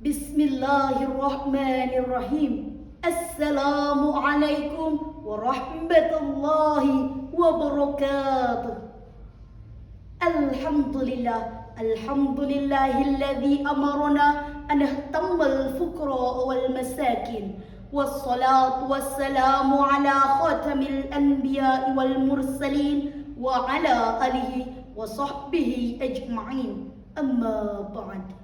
Bismillahirrahmanirrahim. Assalamualaikum warahmatullahi wabarakatuh. Alhamdulillahilladzi amarna an nahtammal fuqara wal masakin. Wassalatu wassalamu ala khatamil anbiya'i wal mursalin wa ala alihi wa sahbihi ajma'in. Amma ba'd.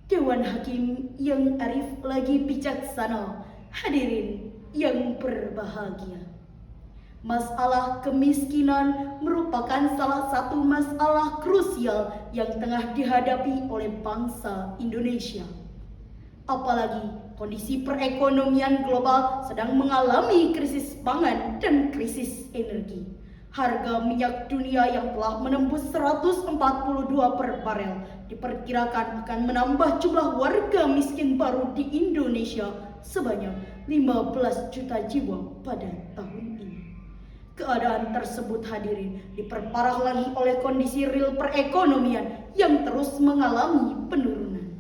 Dewan Hakim yang arif lagi bijaksana, hadirin yang berbahagia. Masalah kemiskinan merupakan salah satu masalah krusial yang tengah dihadapi oleh bangsa Indonesia. Apalagi kondisi perekonomian global sedang mengalami krisis pangan dan krisis energi. Harga minyak dunia yang telah menembus 142 per barel diperkirakan akan menambah jumlah warga miskin baru di Indonesia sebanyak 15 juta jiwa pada tahun ini. Keadaan tersebut, hadirin, diperparah lagi oleh kondisi real perekonomian yang terus mengalami penurunan.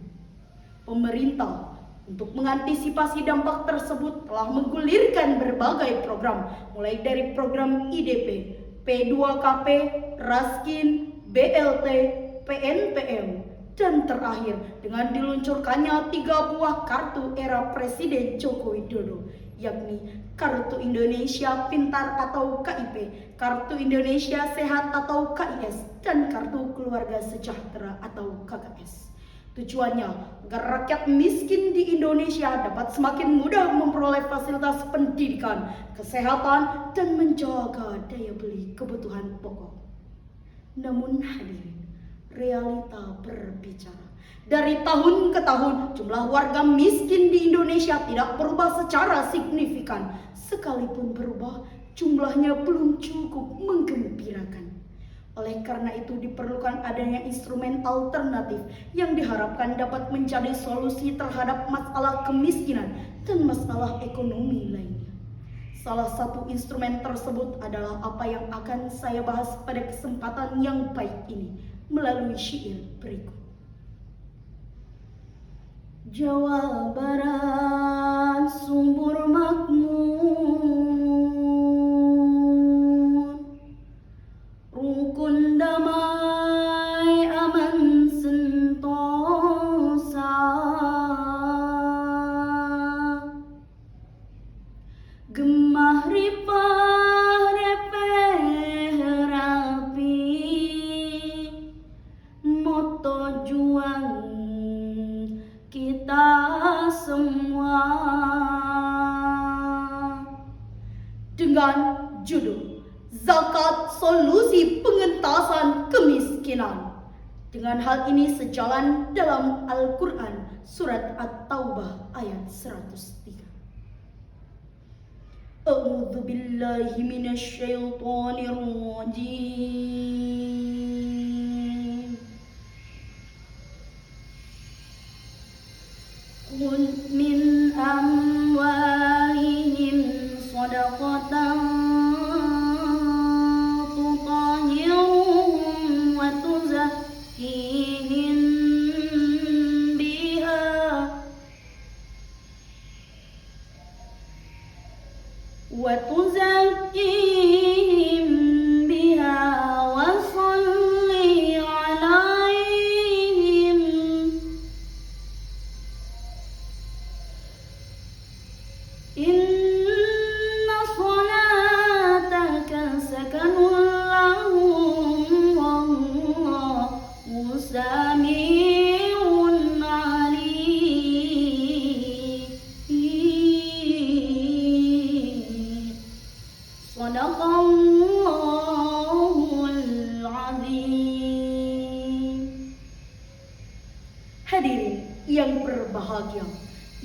Pemerintah untuk mengantisipasi dampak tersebut telah menggulirkan berbagai program, mulai dari program IDP, P2KP, Raskin, BLT, PNPM, dan terakhir dengan diluncurkannya 3 buah kartu era Presiden Joko Widodo, yakni Kartu Indonesia Pintar atau KIP, Kartu Indonesia Sehat atau KIS, dan Kartu Keluarga Sejahtera atau KKS. Tujuannya agar rakyat miskin di Indonesia dapat semakin mudah memperoleh fasilitas pendidikan, kesehatan, dan menjaga daya beli kebutuhan pokok. Namun hadirin, realita berbicara. Dari tahun ke tahun, jumlah warga miskin di Indonesia tidak berubah secara signifikan. Sekalipun berubah, jumlahnya belum cukup menggembirakan. Oleh karena itu diperlukan adanya instrumen alternatif yang diharapkan dapat menjadi solusi terhadap masalah kemiskinan dan masalah ekonomi lainnya. Salah satu instrumen tersebut adalah apa yang akan saya bahas pada kesempatan yang baik ini melalui syair berikut. Jawa Barat subur makmur, rukun damai aman sentosa, gemah ripah repeh rapi, moto juang kita semua. Dengan judul Zakat Solusi Pengentasan Kemiskinan. Dengan hal ini sejalan dalam Al-Quran surat At-Taubah ayat 103. A'udzu billahi minasyaitonir rajim. Qul min amwalihim shadaqatan tutahhiruhum wa tuzakkihim biha wa salli alaihim inna salataka sakanun lahum wallahu sami'un alim. Shadaqallahul azim. Hadirin yang berbahagia,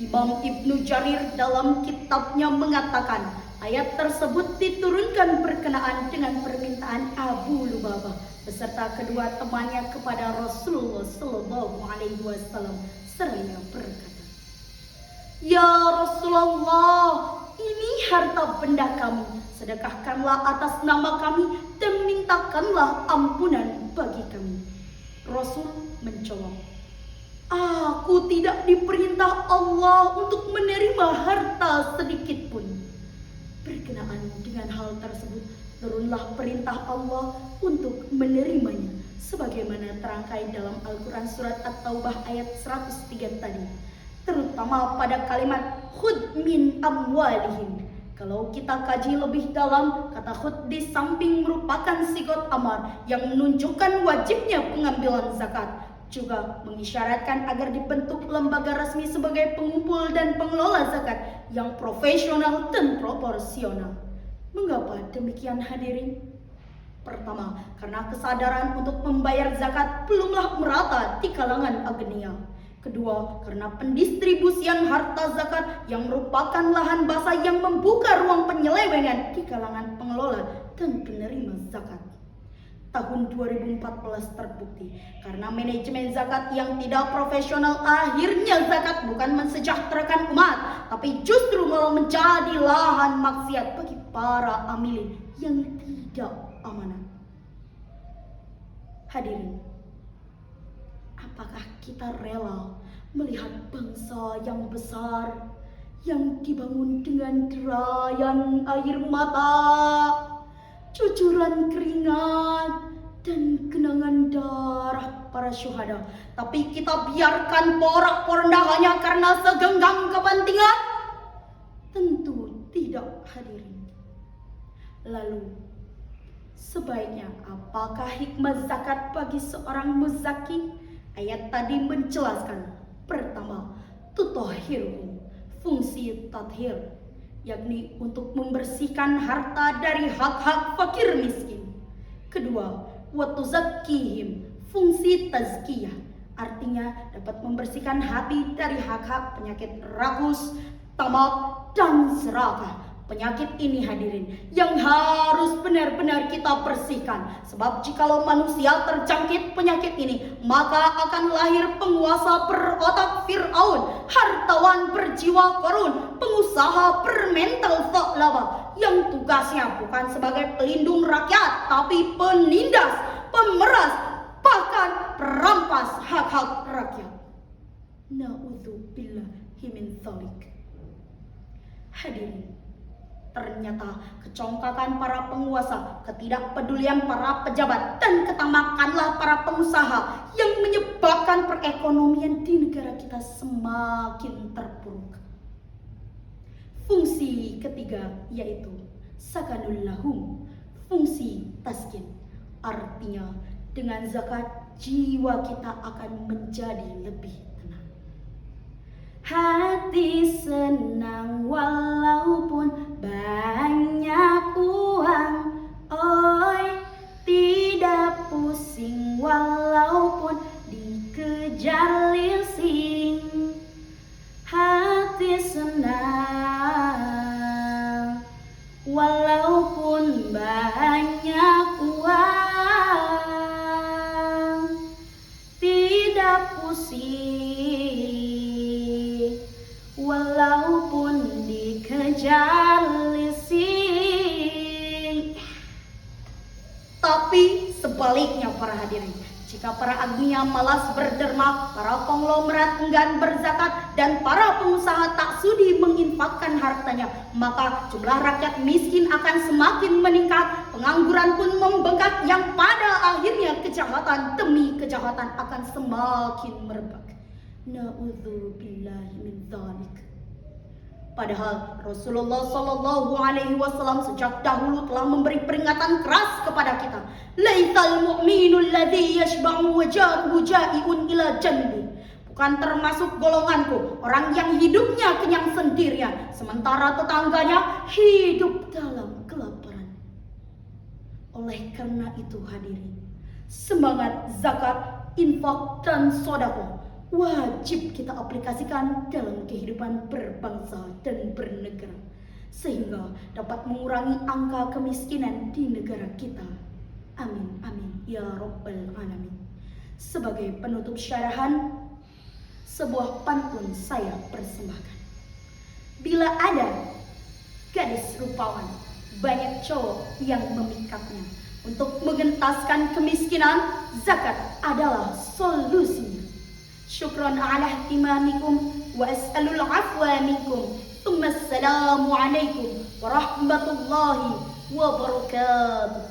Imam Ibnu Jarir dalam kitabnya mengatakan ayat tersebut diturunkan berkenaan dengan permintaan Abu Lubabah beserta kedua temannya kepada Rasulullah SAW. Seraya berkata, "Ya Rasulullah, ini harta benda kami, sedekahkanlah atas nama kami dan mintakanlah ampunan bagi kami." Rasul menjawab, Aku tidak diperintah Allah untuk menerima harta sedikit pun. Berkenaan dengan hal tersebut, turunlah perintah Allah untuk menerimanya, sebagaimana terangkai dalam Al-Quran surat At-Taubah ayat 103 tadi, terutama pada kalimat khud min amwalihim. Kalau kita kaji lebih dalam, kata khud di samping merupakan sigot amar yang menunjukkan wajibnya pengambilan zakat, juga mengisyaratkan agar dibentuk lembaga resmi sebagai pengumpul dan pengelola zakat yang profesional dan proporsional. Mengapa demikian hadirin? Pertama, karena kesadaran untuk membayar zakat belumlah merata di kalangan agnia. Kedua, karena pendistribusian harta zakat yang merupakan lahan basah yang membuka ruang penyelewengan di kalangan pengelola dan penerima zakat. Tahun 2014 terbukti karena manajemen zakat yang tidak profesional, akhirnya zakat bukan mensejahterakan umat, tapi justru malah menjadi lahan maksiat bagi para amilin yang tidak amanah. Hadirin, apakah kita rela melihat bangsa yang besar yang dibangun dengan derayan air mata, cucuran keringat, dan genangan darah para syuhada, tapi kita biarkan porak-poranda hanya karena segenggam kepentingan? Tentu tidak, hadirin. Lalu, sebaiknya apakah hikmah zakat bagi seorang muzaki? Ayat tadi menjelaskan. Pertama, tutahhiruhum, fungsi tathir, yakni untuk membersihkan harta dari hak-hak fakir miskin. Kedua, watuzakkihim, fungsi tazkiyah, artinya dapat membersihkan hati dari hak-hak penyakit rakus, tamak, dan serakah. Penyakit ini hadirin yang harus benar-benar kita bersihkan, sebab jikalau manusia terjangkit penyakit ini, maka akan lahir penguasa berotak Fir'aun, hartawan berjiwa Qarun, pengusaha bermental Tha'labah, yang tugasnya bukan sebagai pelindung rakyat, tapi penindas, pemeras, bahkan perampas hak-hak rakyat. Na'udzubillahi min dzalik. Hadirin, ternyata kecongkakan para penguasa, ketidakpedulian para pejabat, dan ketamakanlah para pengusaha yang menyebabkan perekonomian di negara kita semakin terpuruk. Fungsi ketiga yaitu sakanul lahum, fungsi taskin, artinya dengan zakat jiwa kita akan menjadi lebih tenang. Hati senang walaupun banyak uang, oi, tidak pusing walaupun dikejar leasing. Hati senang walaupun banyak uang, tidak pusing walaupun dikejar leasing. Tapi sebaliknya para hadirin, jika para agnia malas berderma, para konglomerat enggan berzakat, dan para pengusaha tak sudi menginfakkan hartanya, maka jumlah rakyat miskin akan semakin meningkat, pengangguran pun membengkak, yang pada akhirnya kejahatan demi kejahatan akan semakin merebak. Na'udzubillahi min dzalik. Padahal Rasulullah SAW sejak dahulu telah memberi peringatan keras kepada kita. Laitsal mu'minu alladzi yashba'u wa jaruhu ja'iun ila janbi. Bukan termasuk golonganku orang yang hidupnya kenyang sendirian, sementara tetangganya hidup dalam kelaparan. Oleh karena itu hadirin, semangat zakat, infak, dan sedekah wajib kita aplikasikan dalam kehidupan berbangsa dan bernegara, sehingga dapat mengurangi angka kemiskinan di negara kita. Amin, amin, ya Rabbal Alamin. Sebagai penutup syarahan, sebuah pantun saya persembahkan. Bila ada gadis rupawan, banyak cowok yang memikatnya. Untuk mengentaskan kemiskinan, zakat adalah solusinya. شكرا على اهتمامكم وأسأل العفو منكم ثم السلام عليكم ورحمة الله وبركاته.